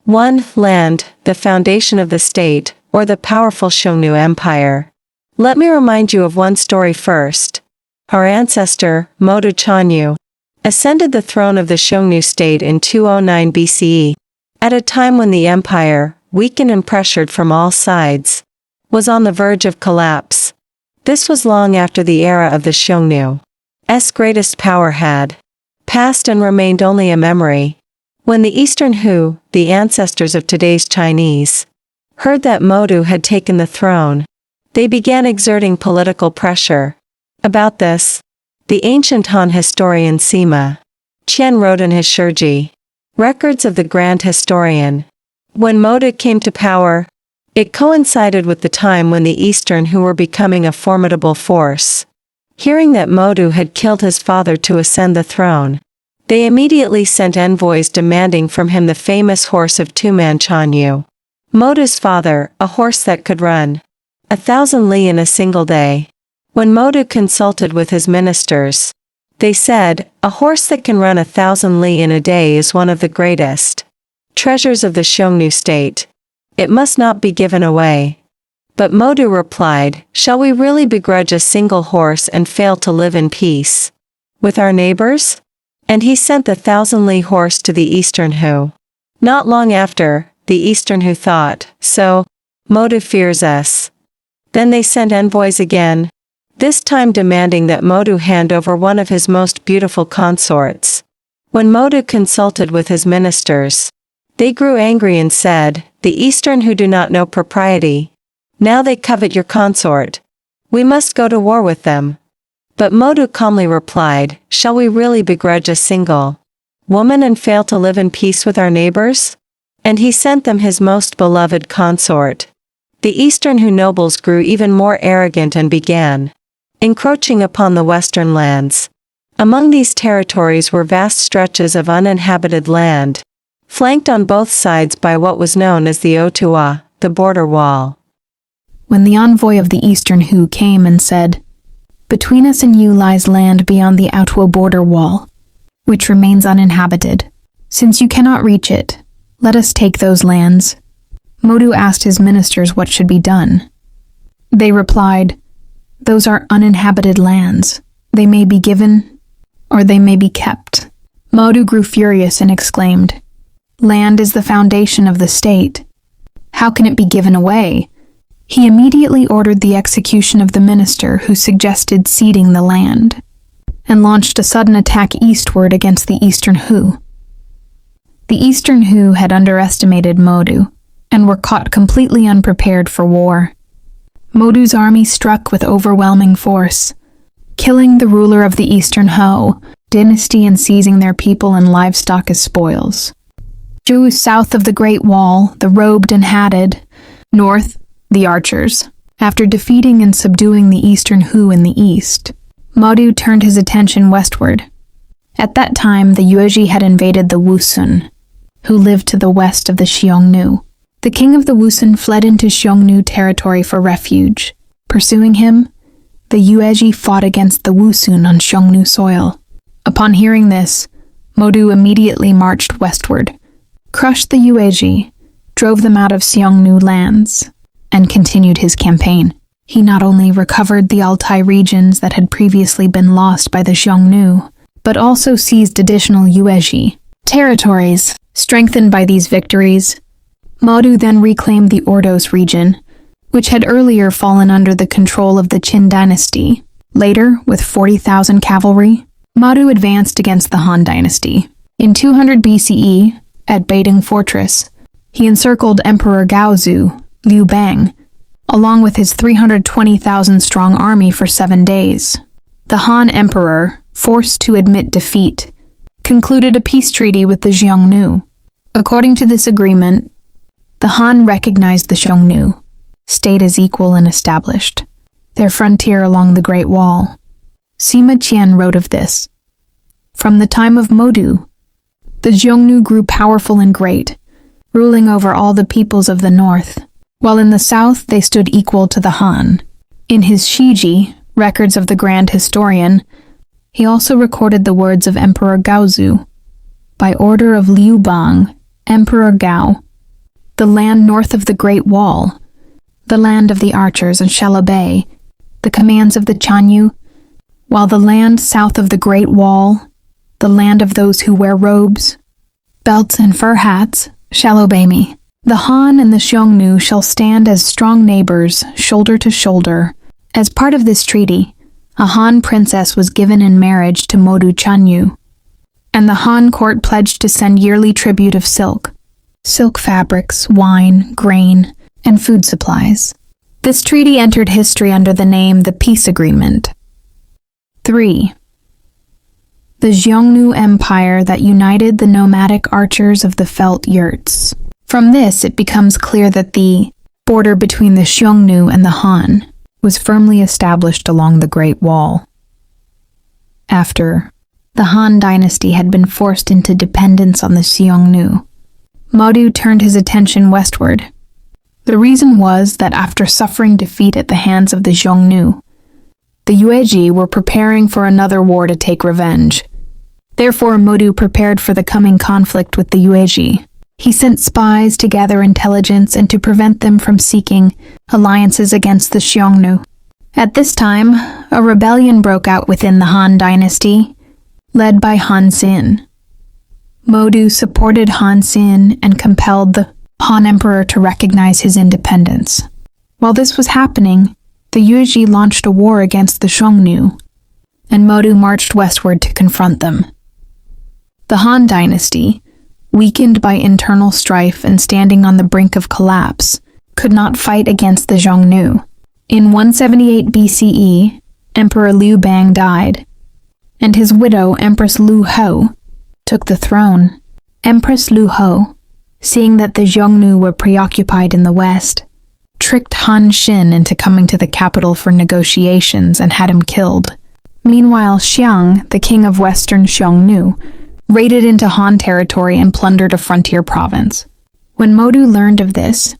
1. Land, the foundation of the state, or the powerful Xiongnu Empire. Let me remind you of one story first. Our ancestor, Modu Chanyu, ascended the throne of the Xiongnu state in 209 BCE, at a time when the empire, weakened and pressured from all sides, was on the verge of collapse. This was long after the era of the Xiongnu's greatest power had passed and remained only a memory. When the Eastern Hu, the ancestors of today's Chinese, heard that Modu had taken the throne, they began exerting political pressure. About this, the ancient Han historian Sima Qian wrote in his Shiji, Records of the Grand Historian. When Modu came to power, it coincided with the time when the Eastern Hu were becoming a formidable force. Hearing that Modu had killed his father to ascend the throne, they immediately sent envoys demanding from him the famous horse of Tuman Chanyu. Modu's father, a horse that could run 1,000 li in a single day. When Modu consulted with his ministers, they said, a horse that can run 1,000 li in a day is one of the greatest treasures of the Xiongnu state. It must not be given away. But Modu replied, shall we really begrudge a single horse and fail to live in peace with our neighbors? And he sent the 1,000 li horse to the Eastern Hu. Not long after, the Eastern Hu thought, so, Modu fears us. Then they sent envoys again, this time demanding that Modu hand over one of his most beautiful consorts. When Modu consulted with his ministers, they grew angry and said, the Eastern Hu do not know propriety. Now they covet your consort. We must go to war with them. But Modu calmly replied, shall we really begrudge a single woman and fail to live in peace with our neighbors? And he sent them his most beloved consort. The Eastern Hu nobles grew even more arrogant and began encroaching upon the western lands. Among these territories were vast stretches of uninhabited land, flanked on both sides by what was known as the Otua, the border wall. When the envoy of the Eastern Hu came and said, between us and you lies land beyond the Otua border wall, which remains uninhabited. Since you cannot reach it, let us take those lands. Modu asked his ministers what should be done. They replied, those are uninhabited lands. They may be given, or they may be kept. Modu grew furious and exclaimed, land is the foundation of the state. How can it be given away? He immediately ordered the execution of the minister who suggested ceding the land, and launched a sudden attack eastward against the Eastern Hu. The Eastern Hu had underestimated Modu, and were caught completely unprepared for war. Modu's army struck with overwhelming force, killing the ruler of the Eastern Han Dynasty and seizing their people and livestock as spoils. Jews south of the Great Wall, the robed and hatted, north, the archers. After defeating and subduing the Eastern Hu in the east, Modu turned his attention westward. At that time, the Yuezhi had invaded the Wusun, who lived to the west of the Xiongnu. The king of the Wusun fled into Xiongnu territory for refuge. Pursuing him, the Yuezhi fought against the Wusun on Xiongnu soil. Upon hearing this, Modu immediately marched westward, crushed the Yuezhi, drove them out of Xiongnu lands, and continued his campaign. He not only recovered the Altai regions that had previously been lost by the Xiongnu, but also seized additional Yuezhi territories. Strengthened by these victories, Modu then reclaimed the Ordos region, which had earlier fallen under the control of the Qin Dynasty. Later, with 40,000 cavalry, Modu advanced against the Han Dynasty. In 200 BCE, at Beiding Fortress, he encircled Emperor Gaozu, Liu Bang, along with his 320,000-strong army for 7 days. The Han Emperor, forced to admit defeat, concluded a peace treaty with the Xiongnu. According to this agreement, the Han recognized the Xiongnu, state as equal and established, their frontier along the Great Wall. Sima Qian wrote of this. From the time of Modu, the Xiongnu grew powerful and great, ruling over all the peoples of the north, while in the south they stood equal to the Han. In his Shiji, Records of the Grand Historian, he also recorded the words of Emperor Gaozu. By order of Liu Bang, Emperor Gao, the land north of the Great Wall, the land of the archers and shallow bay, the commands of the Chanyu, while the land south of the Great Wall, the land of those who wear robes, belts and fur hats, shall obey me. The Han and the Xiongnu shall stand as strong neighbors, shoulder to shoulder. As part of this treaty, a Han princess was given in marriage to Modu Chanyu, and the Han court pledged to send yearly tribute of silk fabrics, wine, grain, and food supplies. This treaty entered history under the name the Peace Agreement. 3. The Xiongnu Empire that united the nomadic archers of the felt yurts. From this, it becomes clear that the border between the Xiongnu and the Han was firmly established along the Great Wall. After the Han Dynasty had been forced into dependence on the Xiongnu, Modu turned his attention westward. The reason was that after suffering defeat at the hands of the Xiongnu, the Yuezhi were preparing for another war to take revenge. Therefore, Modu prepared for the coming conflict with the Yuezhi. He sent spies to gather intelligence and to prevent them from seeking alliances against the Xiongnu. At this time, a rebellion broke out within the Han Dynasty, led by Han Xin. Modu supported Han Xin and compelled the Han Emperor to recognize his independence. While this was happening, the Yuezhi launched a war against the Xiongnu, and Modu marched westward to confront them. The Han Dynasty, weakened by internal strife and standing on the brink of collapse, could not fight against the Xiongnu. In 178 BCE, Emperor Liu Bang died, and his widow, Empress Lu Hou, took the throne. Empress Lu Hou, seeing that the Xiongnu were preoccupied in the west, tricked Han Xin into coming to the capital for negotiations and had him killed. Meanwhile, Xiang, the king of western Xiongnu, raided into Han territory and plundered a frontier province. When Modu learned of this,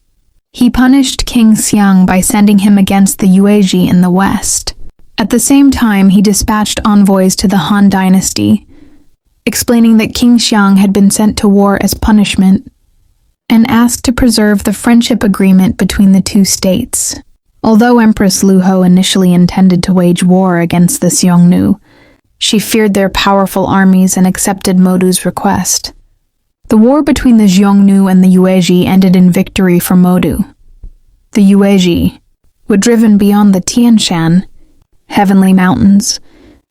he punished King Xiang by sending him against the Yuezhi in the west. At the same time, he dispatched envoys to the Han Dynasty, explaining that King Xiang had been sent to war as punishment, and asked to preserve the friendship agreement between the two states. Although Empress Lu Hou initially intended to wage war against the Xiongnu, she feared their powerful armies and accepted Modu's request. The war between the Xiongnu and the Yuezhi ended in victory for Modu. The Yuezhi were driven beyond the Tianshan, heavenly mountains,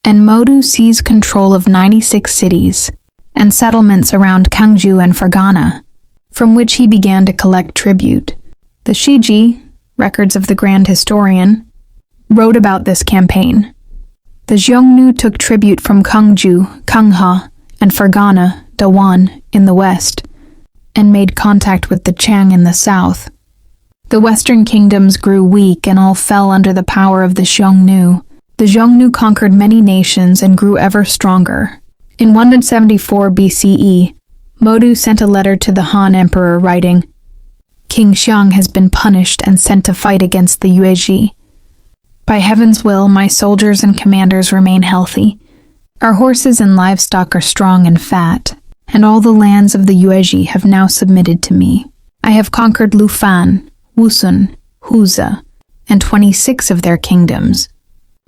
and Modu seized control of 96 cities and settlements around Kangju and Ferghana, from which he began to collect tribute. The Shiji, records of the Grand Historian, wrote about this campaign. The Xiongnu took tribute from Kangju, Kangha, and Ferghana, Dawan, in the west, and made contact with the Chang in the south. The western kingdoms grew weak and all fell under the power of the Xiongnu. The Xiongnu conquered many nations and grew ever stronger. In 174 BCE, Modu sent a letter to the Han Emperor writing, "King Xiang has been punished and sent to fight against the Yuezhi. By heaven's will, my soldiers and commanders remain healthy. Our horses and livestock are strong and fat, and all the lands of the Yuezhi have now submitted to me. I have conquered Lufan, Wusun, Huza, and 26 of their kingdoms,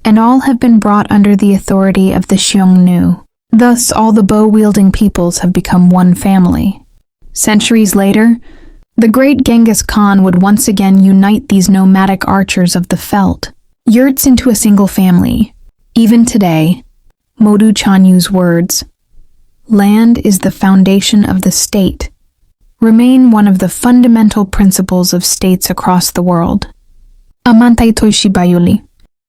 and all have been brought under the authority of the Xiongnu. Thus, all the bow-wielding peoples have become one family." Centuries later, the great Genghis Khan would once again unite these nomadic archers of the Felt yurts into a single family. Even today, Modu Chanyu's words, "Land is the foundation of the state," remain one of the fundamental principles of states across the world. Amantay Toishibayuli.